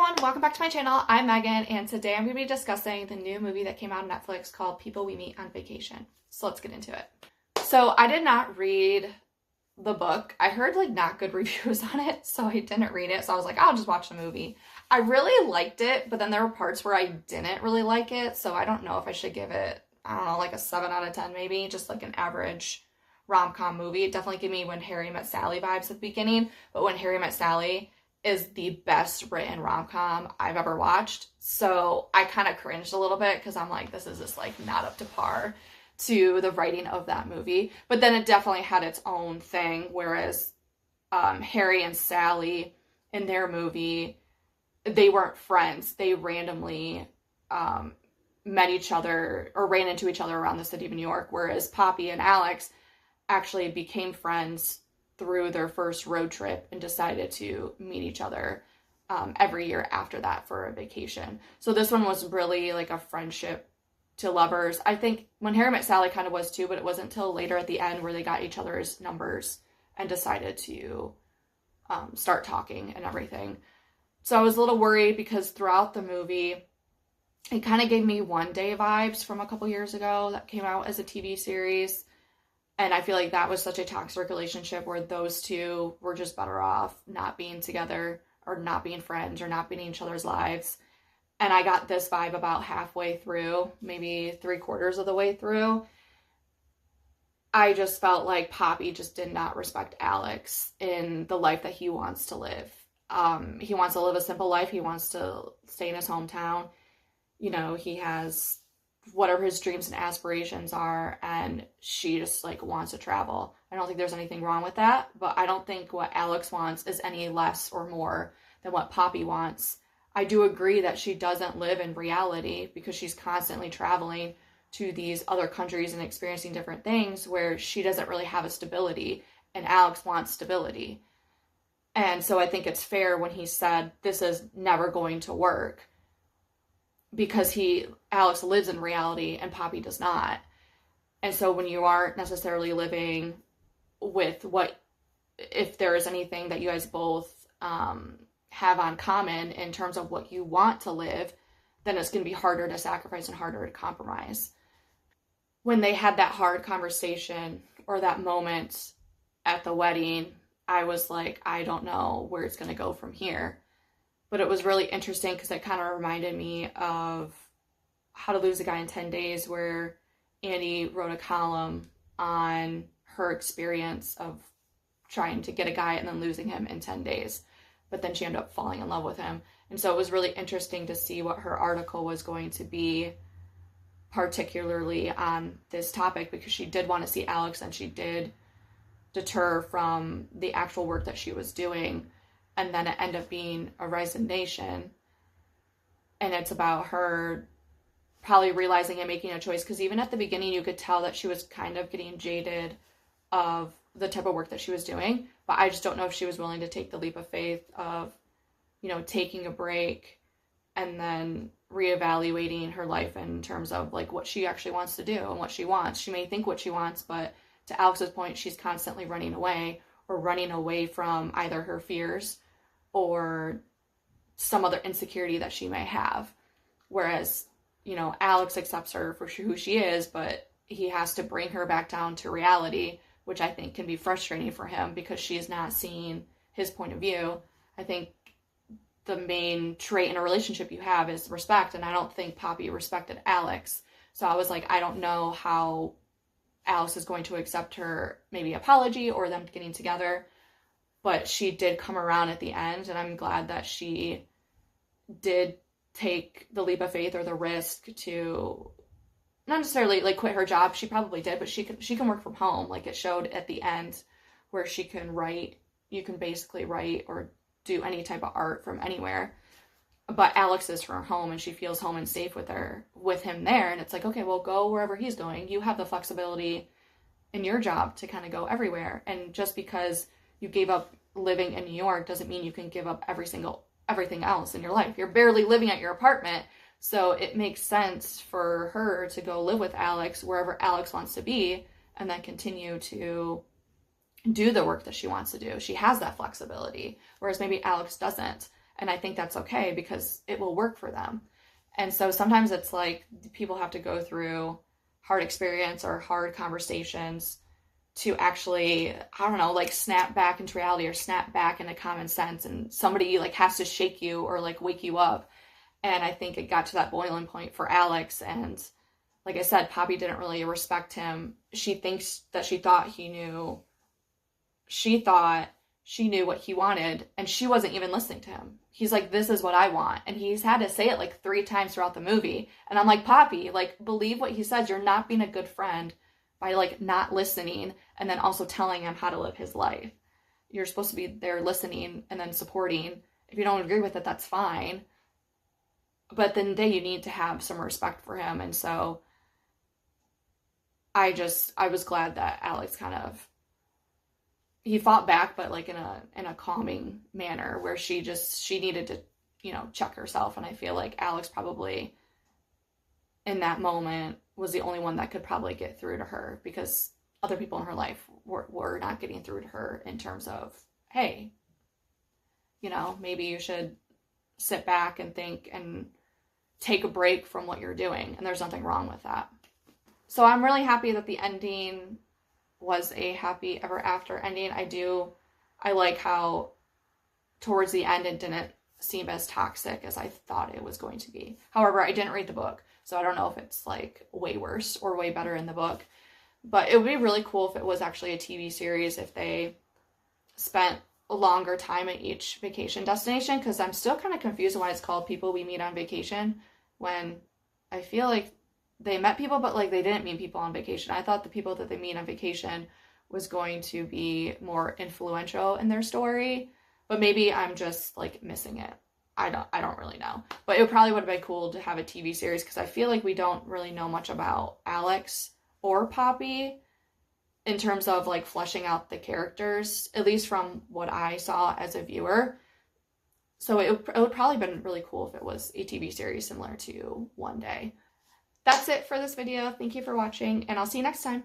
everyone, welcome back to my channel. I'm Megan, and today I'm going to be discussing the new movie that came out on Netflix called People We Meet on Vacation. So let's get into it. So I did not read the book. I heard not good reviews on it, so I didn't read it. So I was like, I'll just watch the movie. I really liked it, but then there were parts where I didn't really like it, so I don't know if I should give it, I don't know, like a 7 out of 10 maybe, just like an average rom-com movie. It definitely gave me When Harry Met Sally vibes at the beginning, but When Harry Met Sally is the best written rom-com I've ever watched. So I kind of cringed a little bit because I'm like, this is just not up to par to the writing of that movie. But then it definitely had its own thing, whereas Harry and Sally in their movie, they weren't friends. They randomly met each other or ran into each other around the city of New York, whereas Poppy and Alex actually became friends through their first road trip and decided to meet each other every year after that for a vacation. So this one was really like a friendship to lovers. I think When Harry Met Sally kind of was too, but it wasn't until later at the end where they got each other's numbers and decided to start talking and everything. So I was a little worried because throughout the movie, it kind of gave me One Day vibes from a couple years ago that came out as a TV series. And I feel like that was such a toxic relationship where those two were just better off not being together or not being friends or not being in each other's lives. And I got this vibe about halfway through, maybe 3/4 of the way through. I just felt like Poppy just did not respect Alex in the life that he wants to live. He wants to live a simple life. He wants to stay in his hometown. You know, he has whatever his dreams and aspirations are, and she just wants to travel. I don't think there's anything wrong with that, but I don't think what Alex wants is any less or more than what Poppy wants. I do agree that she doesn't live in reality because she's constantly traveling to these other countries and experiencing different things where she doesn't really have a stability, and Alex wants stability. And so I think it's fair when he said this is never going to work, because Alex lives in reality and Poppy does not. And so when you aren't necessarily living with if there is anything that you guys both have on common in terms of what you want to live, then it's going to be harder to sacrifice and harder to compromise. When they had that hard conversation or that moment at the wedding, I was like, I don't know where it's going to go from here. But it was really interesting because it kind of reminded me of How to Lose a Guy in 10 Days, where Andy wrote a column on her experience of trying to get a guy and then losing him in 10 days. But then she ended up falling in love with him. And so it was really interesting to see what her article was going to be, particularly on this topic, because she did want to see Alex and she did deter from the actual work that she was doing. And then it ended up being a resignation. And it's about her probably realizing and making a choice. Because even at the beginning, you could tell that she was kind of getting jaded of the type of work that she was doing. But I just don't know if she was willing to take the leap of faith of, taking a break and then reevaluating her life in terms of what she actually wants to do and what she wants. She may think what she wants, but to Alex's point, she's constantly running away from either her fears or some other insecurity that she may have. Whereas, Alex accepts her for who she is, but he has to bring her back down to reality, which I think can be frustrating for him because she's not seeing his point of view. I think the main trait in a relationship you have is respect, and I don't think Poppy respected Alex. So I was like, I don't know how Alex is going to accept her maybe apology or them getting together. But she did come around at the end, and I'm glad that she did take the leap of faith or the risk to not necessarily quit her job. She probably did, but she can work from home. It showed at the end where she can write. You can basically write or do any type of art from anywhere. But Alex is from home, and she feels home and safe with him there. And it's like, okay, well, go wherever he's going. You have the flexibility in your job to kind of go everywhere. And just because you gave up living in New York doesn't mean you can give up everything else in your life. You're barely living at your apartment, so it makes sense for her to go live with Alex wherever Alex wants to be and then continue to do the work that she wants to do. She has that flexibility, whereas maybe Alex doesn't. And I think that's okay because it will work for them. And so sometimes it's like people have to go through hard experience or hard conversations to actually, I don't know, like snap back into reality or snap back into common sense. And somebody like has to shake you or like wake you up. And I think it got to that boiling point for Alex. And like I said, Poppy didn't really respect him. She thinks that she thought he knew. She thought she knew what he wanted, and she wasn't even listening to him. He's like, this is what I want. And he's had to say it like 3 times throughout the movie. And I'm like, Poppy, like, believe what he says. You're not being a good friend by like not listening and then also telling him how to live his life. You're supposed to be there listening and then supporting. If you don't agree with it, that's fine. But at the end of the day, you need to have some respect for him. And so I was glad that Alex kind of, he fought back, but like in a calming manner where she needed to, you know, check herself. And I feel like Alex probably in that moment was the only one that could probably get through to her, because other people in her life were not getting through to her in terms of, hey, you know, maybe you should sit back and think and take a break from what you're doing. And there's nothing wrong with that. So I'm really happy that the ending was a happy ever after ending. I like how towards the end it didn't seem as toxic as I thought it was going to be. However, I didn't read the book, so I don't know if it's like way worse or way better in the book. But it would be really cool if it was actually a TV series, if they spent a longer time at each vacation destination, because I'm still kind of confused why it's called People We Meet on Vacation, when I feel like they met people, but like they didn't meet people on vacation. I thought the people that they meet on vacation was going to be more influential in their story, but maybe I'm just like missing it. I don't really know. But it probably would have been cool to have a TV series, because I feel like we don't really know much about Alex or Poppy in terms of like fleshing out the characters, at least from what I saw as a viewer. So it would probably have been really cool if it was a TV series similar to One Day. That's it for this video. Thank you for watching, and I'll see you next time.